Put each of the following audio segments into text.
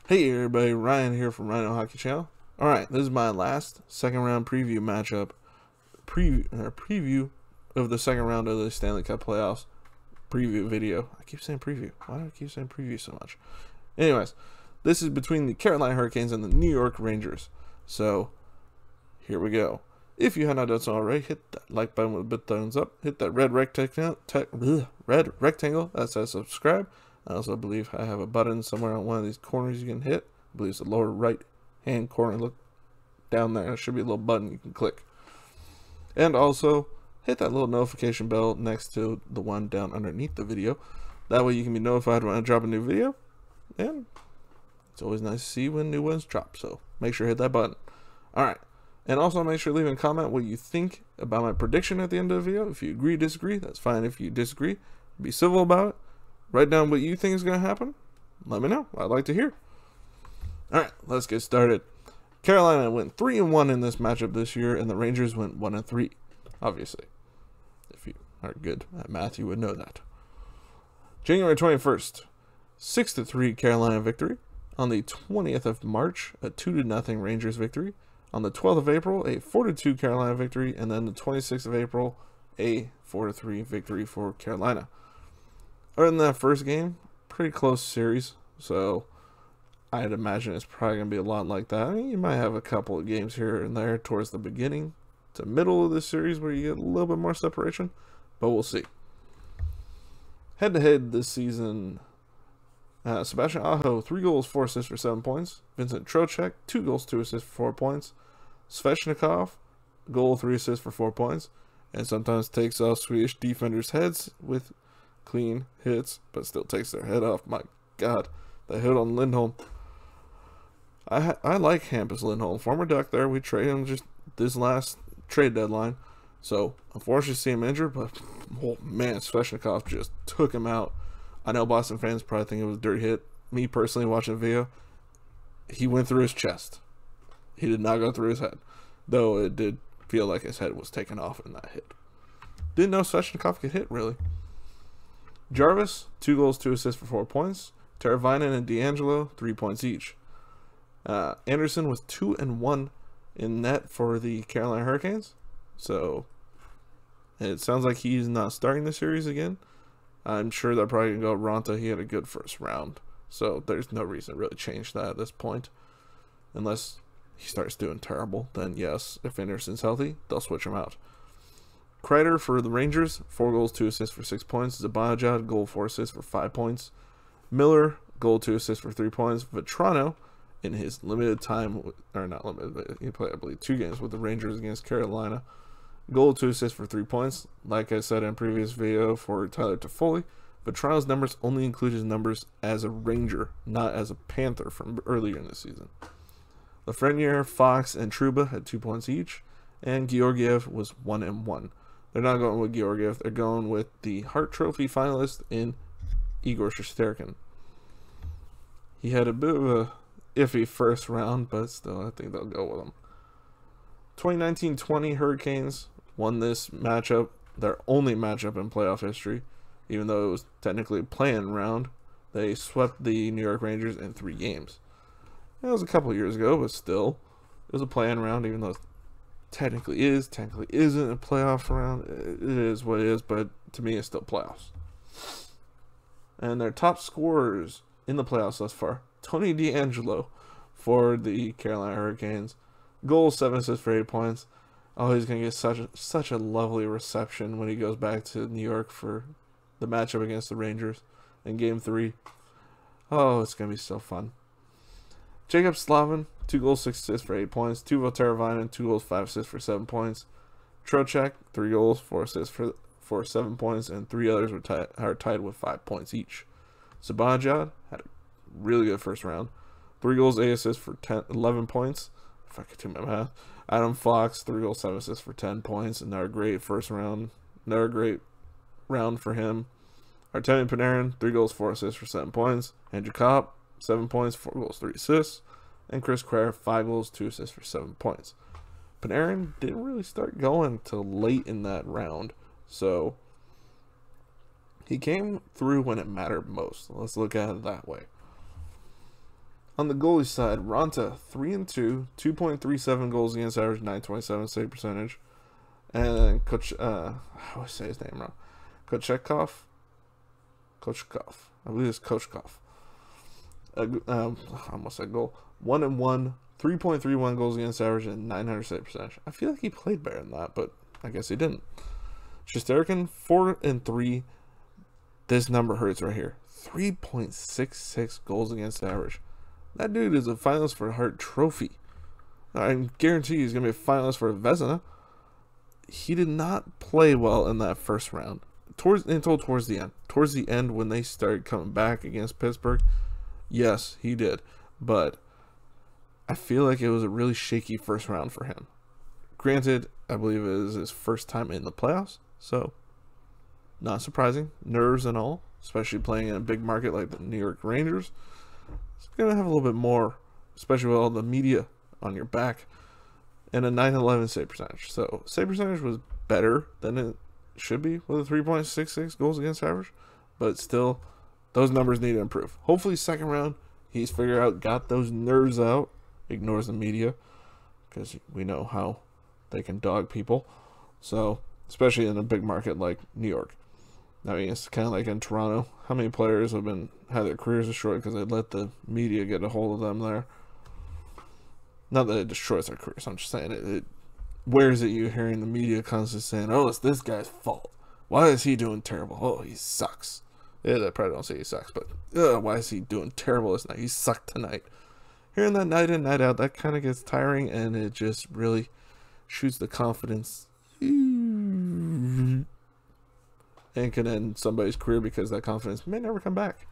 Hey everybody, Ryan here from Rhino Hockey Channel. Alright, this is my last second round preview matchup. Preview of the second round of the Stanley Cup playoffs. Preview video. I keep saying preview. Why do I keep saying preview so much? Anyways, this is between the Carolina Hurricanes and the New York Rangers. So, here we go. If you have not done so already, hit that like button with a big thumbs up. Hit that red rectangle that says subscribe. I also believe I have a button somewhere on one of these corners you can hit. I believe it's the lower right hand corner. Look down there. There should be a little button you can click. And also hit that little notification bell next to the one down underneath the video. That way you can be notified when I drop a new video. And it's always nice to see when new ones drop. So make sure to hit that button. Alright. And also make sure to leave a comment what you think about my prediction at the end of the video. If you agree, disagree, that's fine. If you disagree, be civil about it. Write down what you think is going to happen. Let me know. I'd like to hear. Alright, let's get started. Carolina went 3-1 in this matchup this year, and the Rangers went 1-3. Obviously. If you are good at math, you would know that. January 21st, 6-3 Carolina victory. On the 20th of March, a 2-0 Rangers victory. On the 12th of April, a 4-2 Carolina victory. And then the 26th of April, a 4-3 victory for Carolina. Other than that first game, pretty close series, so I'd imagine it's probably going to be a lot like that. I mean, you might have a couple of games here and there towards the beginning to middle of the series where you get a little bit more separation, but we'll see. Head-to-head this season, Sebastian Aho, 3 goals, 4 assists for 7 points. Vincent Trocheck, 2 goals, 2 assists for 4 points. Svechnikov, goal, 3 assists for 4 points. And sometimes takes off Swedish defenders' heads with clean hits, but still takes their head off. My God, that hit on Lindholm. I like Hampus Lindholm, former Duck there. We traded him just this last trade deadline, so unfortunately see him injured, but oh man, Svechnikov just took him out. I know Boston fans probably think it was a dirty hit. Me personally, watching the video, he went through his chest. He did not go through his head, though it did feel like his head was taken off in that hit. Didn't know Svechnikov could hit, really. Jarvis, 2 goals, 2 assists for 4 points. Teravainen and D'Angelo, 3 points each. Anderson was 2-1 in net for the Carolina Hurricanes. So, it sounds like he's not starting the series again. I'm sure they're probably going to go Ronta. He had a good first round. So, there's no reason to really change that at this point. Unless he starts doing terrible, then yes, if Anderson's healthy, they'll switch him out. Kreider for the Rangers, 4 goals, 2 assists for 6 points. Zibanejad, goal, 4 assists for 5 points. Miller, goal, 2 assists for 3 points. Vetrano, in his limited time, or not limited, but he played, I believe, 2 games with the Rangers against Carolina. Goal, 2 assists for 3 points. Like I said in a previous video for Tyler Toffoli, Vetrano's numbers only include his numbers as a Ranger, not as a Panther from earlier in the season. Lafreniere, Fox, and Trouba had 2 points each, and Georgiev was 1-1. They're not going with Georgiev. They're going with the Hart Trophy finalist in Igor Shesterkin. He had a bit of a iffy first round, but still, I think they'll go with him. 2019-20 Hurricanes won this matchup, their only matchup in playoff history, even though it was technically a play-in round. They swept the New York Rangers in 3 games. It was a couple years ago, but still, it was a play-in round, even though technically isn't a playoff round. It is what it is, but to me it's still playoffs. And their top scorers in the playoffs thus far, Tony DeAngelo for the Carolina Hurricanes, goal, 7 assists for 8 points. Oh, he's gonna get such a lovely reception when he goes back to New York for the matchup against the Rangers in Game 3. Oh, it's gonna be so fun. Jacob Slavin, 2 goals, 6 assists for 8 points. Teuvo Teravainen, 2 goals, 5 assists for 7 points. Trocheck, 3 goals, 4 assists for 7 points, and 3 others are tied with 5 points each. Zibanejad had a really good first round. 3 goals, 8 assists for 11 points. If I could do my math. Adam Fox, 3 goals, 7 assists for 10 points. Another great first round. Another great round for him. Artemi Panarin, 3 goals, 4 assists for 7 points. Andrew Copp, 7 points, 4 goals, 3 assists. And Chris Kreider, 5 goals, 2 assists for 7 points. Panarin didn't really start going till late in that round. So, he came through when it mattered most. Let's look at it that way. On the goalie side, Ronta 3-2, 2.37 goals against average, 927 save percentage. And then Coach, how do I say his name wrong? Kochekov. I believe it's Kochkov. I almost said goal. 1-1, 3.31 goals against average, and 900 save percentage. I feel like he played better than that, but I guess he didn't. Shesterkin 4-3. This number hurts right here. 3.66 goals against average. That dude is a finalist for a Hart Trophy. I guarantee he's going to be a finalist for a Vezina. He did not play well in that first round. Until towards the end. Towards the end, when they started coming back against Pittsburgh, yes, he did. But I feel like it was a really shaky first round for him. Granted, I believe it is his first time in the playoffs, so not surprising. Nerves and all, especially playing in a big market like the New York Rangers. It's going to have a little bit more, especially with all the media on your back. And a 911 save percentage. So, save percentage was better than it should be with a 3.66 goals against average. But still, those numbers need to improve. Hopefully, second round, he's figured out, got those nerves out, ignores the media. Because we know how they can dog people. So, especially in a big market like New York. I mean, it's kind of like in Toronto. How many players have had their careers destroyed because they let the media get a hold of them there? Not that it destroys their careers. I'm just saying it wears at you hearing the media constantly saying, "Oh, it's this guy's fault. Why is he doing terrible? Oh, he sucks." Yeah, they probably don't say he sucks, but why is he doing terrible this night? He sucked tonight. Hearing that night in, night out, that kind of gets tiring, and it just really shoots the confidence and can end somebody's career because that confidence may never come back.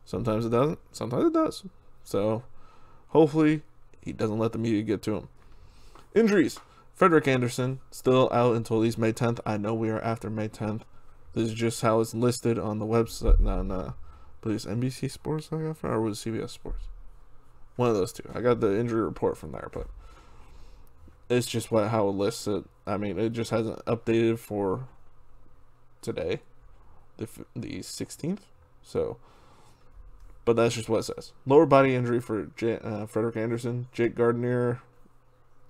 Sometimes it doesn't. Sometimes it does. So, hopefully, he doesn't let the media get to him. Injuries. Frederik Andersen, still out until at least May 10th. I know we are after May 10th. This is just how it's listed on the website. On, please, NBC Sports I got from, or was it CBS Sports? One of those two. I got the injury report from there, but it's just how it lists it. I mean, it just hasn't updated for today, the 16th. So, but that's just what it says. Lower body injury for Frederik Andersen. Jake Gardner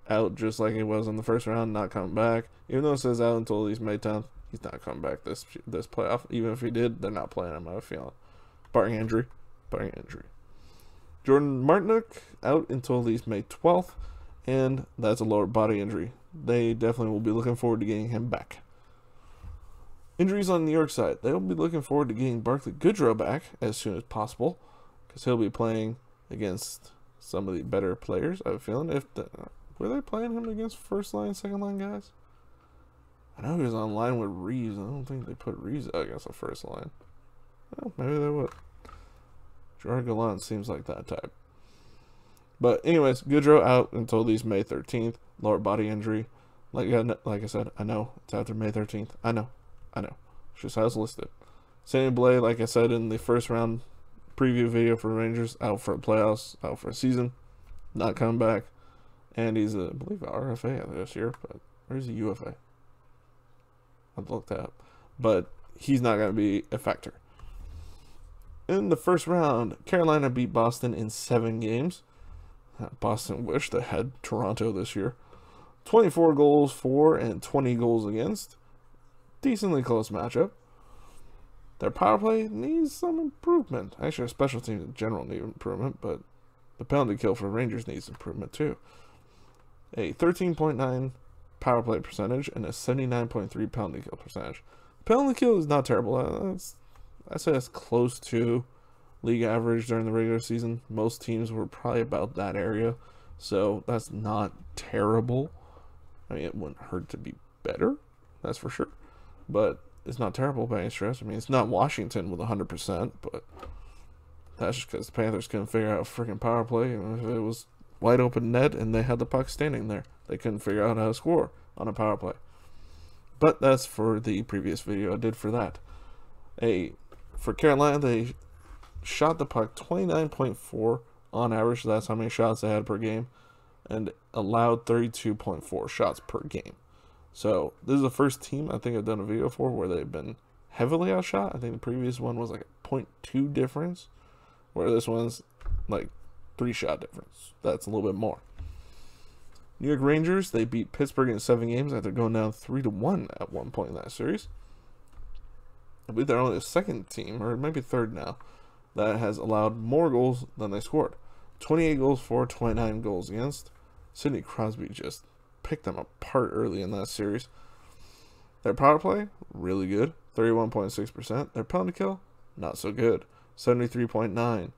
out just like he was in the first round, not coming back. Even though it says out until at least May 10th, he's not coming back this playoff. Even if he did, they're not playing him, I have a feeling. Barring injury. Jordan Martinook out until at least May 12th, and that's a lower body injury. They definitely will be looking forward to getting him back. Injuries on the New York side. They'll be looking forward to getting Barclay Goodrow back as soon as possible, because he'll be playing against some of the better players, I have a feeling. Were they playing him against first line, second line guys? I know he was on line with Reeves. I don't think they put Reeves out against the first line. Well, maybe they would. Gerard Gallant seems like that type. But anyways, Goodrow out until at least May 13th. Lower body injury. Like I said, I know it's after May 13th. I know. It's just how it's listed. Sandy Blais, like I said in the first round preview video for Rangers, out for playoffs, out for a season, not coming back. And he's, I believe, an RFA this year, but where's the UFA? I've looked that up. But he's not going to be a factor. In the first round, Carolina beat Boston in 7 games. Boston wished they had Toronto this year. 24 goals for and 20 goals against. Decently close matchup. Their power play needs some improvement. Actually, our special teams in general need improvement, but the penalty kill for Rangers needs improvement too. A 13.9 power play percentage and a 79.3 penalty kill percentage. Penalty kill is not terrible. I say that's close to league average during the regular season. Most teams were probably about that area, so that's not terrible. I mean, it wouldn't hurt to be better, that's for sure, but it's not terrible by any stretch. I mean, it's not Washington with 100%, but that's just because the Panthers couldn't figure out a freaking power play. If it was wide open net and they had the puck standing there, they couldn't figure out how to score on a power play. But that's for the previous video I did for that. For Carolina, they shot the puck 29.4 on average. So that's how many shots they had per game, and allowed 32.4 shots per game. So this is the first team I think I've done a video for where they've been heavily outshot. I think the previous one was like a 0.2 difference, where this one's like 3-shot difference. That's a little bit more. New York Rangers, they beat Pittsburgh in 7 games after going down 3-1 at one point in that series. I believe they're only the second team, or maybe third now, that has allowed more goals than they scored. 28 goals for, 29 goals against. Sidney Crosby just picked them apart early in that series. Their power play, really good, 31.6%. Their penalty kill, not so good, 73.9%.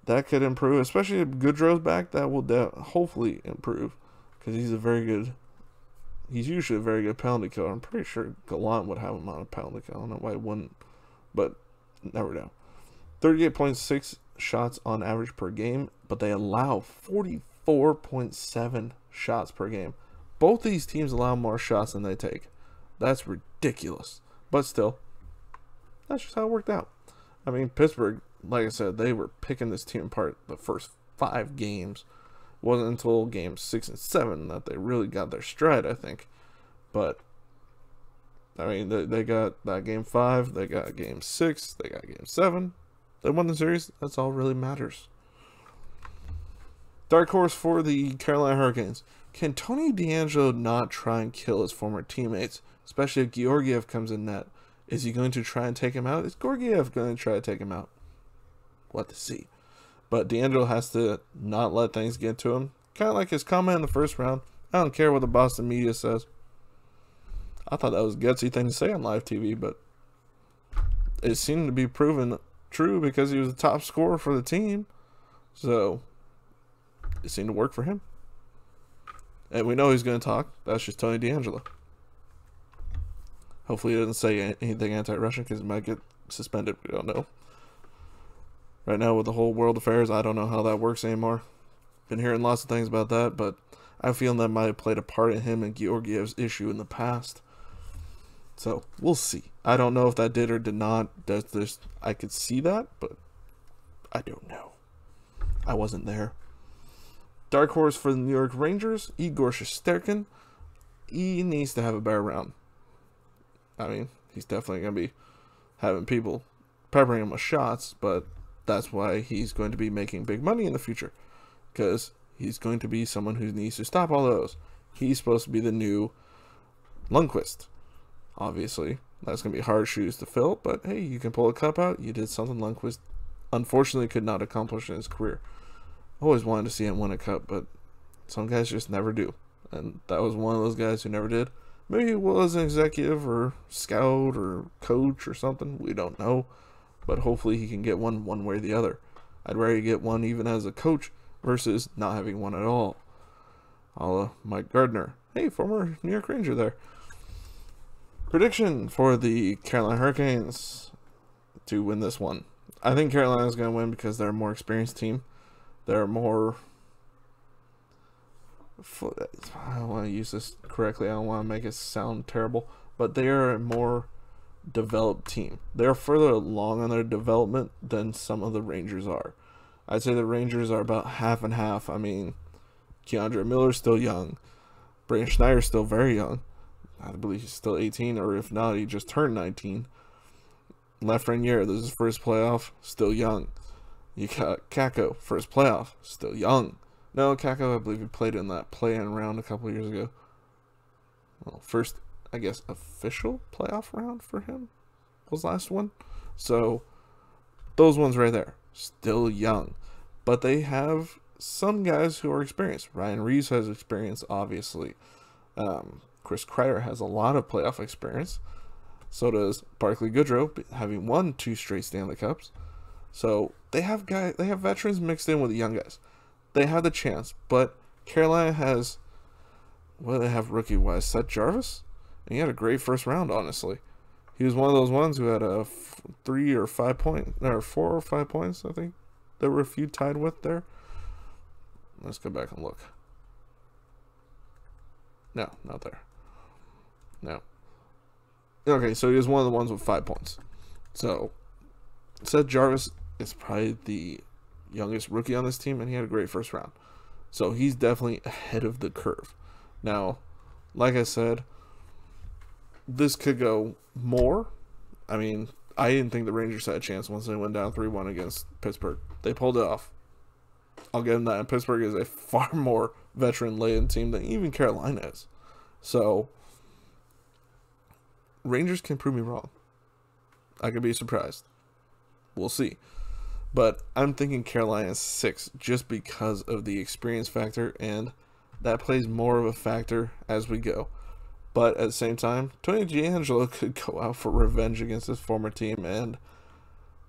That could improve, especially if Goodrow's back. That will hopefully improve, because he's usually a very good penalty killer. I'm pretty sure Gallant would have him on a penalty kill. I don't know why he wouldn't, but never know. 38.6 shots on average per game, but they allow 44.7 shots per game. Both these teams allow more shots than they take. That's ridiculous. But still, that's just how it worked out. I mean, Pittsburgh, like I said, they were picking this team apart the first 5 games. It wasn't until games 6 and 7 that they really got their stride, I think. But, I mean, they got that game 5, they got game 6, they got game 7. They won the series. That's all really matters. Dark horse for the Carolina Hurricanes. Can Tony DeAngelo not try and kill his former teammates, especially if Georgiev comes in net? Is he going to try and take him out? Is Georgiev going to try to take him out? We'll have to see. But DeAngelo has to not let things get to him. Kind of like his comment in the first round. I don't care what the Boston media says. I thought that was a gutsy thing to say on live TV, but it seemed to be proven true because he was the top scorer for the team. So it seemed to work for him. And we know he's going to talk. That's just Tony DeAngelo. Hopefully he doesn't say anything anti-Russian because he might get suspended. We don't know. Right now with the whole world affairs, I don't know how that works anymore. Been hearing lots of things about that, but I feel that might have played a part in him and Georgiev's issue in the past. So we'll see. I don't know if that did or did not. I could see that, but I don't know. I wasn't there. Dark horse for the New York Rangers, Igor Shesterkin. He needs to have a better round. I mean, he's definitely going to be having people peppering him with shots, but that's why he's going to be making big money in the future, because he's going to be someone who needs to stop all those. He's supposed to be the new Lundqvist. Obviously, that's going to be hard shoes to fill, but hey, you can pull a cup out. You did something Lundqvist unfortunately could not accomplish in his career. I always wanted to see him win a cup, but some guys just never do. And that was one of those guys who never did. Maybe he was an executive or scout or coach or something. We don't know. But hopefully he can get one way or the other. I'd rather get one even as a coach versus not having one at all. Mike Gardner. Hey, former New York Ranger there. Prediction for the Carolina Hurricanes to win this one. I think Carolina's going to win because they're a more experienced team. They're more... I don't want to use this correctly. I don't want to make it sound terrible. But they are a more developed team. They're further along on their development than some of the Rangers are. I'd say the Rangers are about half and half. I mean, Keandre Miller's still young. Brayden Schneider's still very young. I believe he's still 18, or if not, he just turned 19. Lafreniere, this is his first playoff, still young. You got Kakko, first playoff, still young. No, Kakko, I believe he played in that play-in round a couple years ago. Well, first, I guess, official playoff round for him was last one. So, those ones right there, still young. But they have some guys who are experienced. Ryan Reeves has experience, obviously. Chris Kreider has a lot of playoff experience. So does Barclay Goodrow, having won 2 straight Stanley Cups. So they have veterans mixed in with the young guys. They have the chance, but Carolina has, what do they have rookie-wise? Seth Jarvis? And he had a great first round, honestly. He was one of those ones who had a 3 or 5 point, or 4 or 5 points, I think. There were a few tied with there. Let's go back and look. No, not there. No. Okay, so he was one of the ones with 5 points. So, Seth Jarvis is probably the youngest rookie on this team, and he had a great first round. So he's definitely ahead of the curve. Now, like I said, this could go more. I mean, I didn't think the Rangers had a chance once they went down 3-1 against Pittsburgh. They pulled it off. I'll give them that. And Pittsburgh is a far more veteran-laden team than even Carolina is. So, Rangers can prove me wrong. I could be surprised. We'll see. But I'm thinking Carolina is 6 just because of the experience factor, and that plays more of a factor as we go. But at the same time, Tony DeAngelo could go out for revenge against his former team and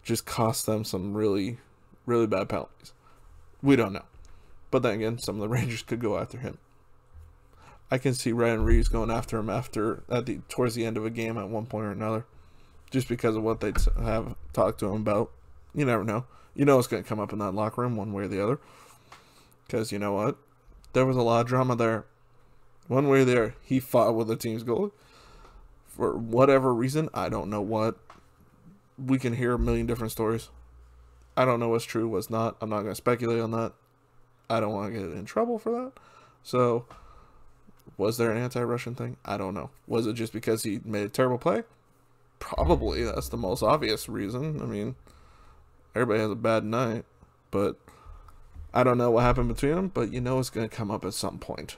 just cost them some really, really bad penalties. We don't know. But then again, some of the Rangers could go after him. I can see Ryan Reeves going after him towards the end of a game at one point or another, just because of what they have talked to him about. You never know. You know what's going to come up in that locker room one way or the other. Because you know what? There was a lot of drama there. One way or the other, he fought with the team's goalie. For whatever reason, I don't know what. We can hear a million different stories. I don't know what's true, what's not. I'm not going to speculate on that. I don't want to get in trouble for that. So, was there an anti-Russian thing? I don't know. Was it just because he made a terrible play? Probably. That's the most obvious reason. I mean, everybody has a bad night. But I don't know what happened between them. But you know it's going to come up at some point.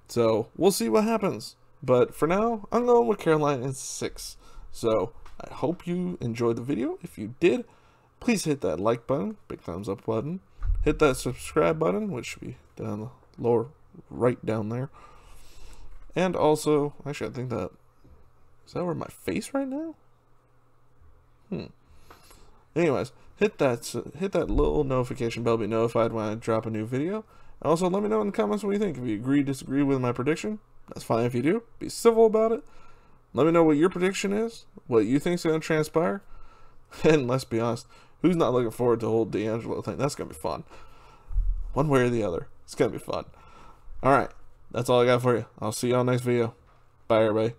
So, we'll see what happens. But for now, I'm going with Carolina in 6. So, I hope you enjoyed the video. If you did, please hit that like button, big thumbs up button. Hit that subscribe button, which should be down the lower right down there. And also, actually, I think that is that over my face right now? Anyways, hit that little notification bell to be notified when I drop a new video. And also, let me know in the comments what you think. If you agree, disagree with my prediction, that's fine. If you do, be civil about it. Let me know what your prediction is, what you think is going to transpire. And let's be honest, who's not looking forward to the whole DeAngelo thing? That's going to be fun. One way or the other. It's going to be fun. Alright, that's all I got for you. I'll see y'all next video. Bye, everybody.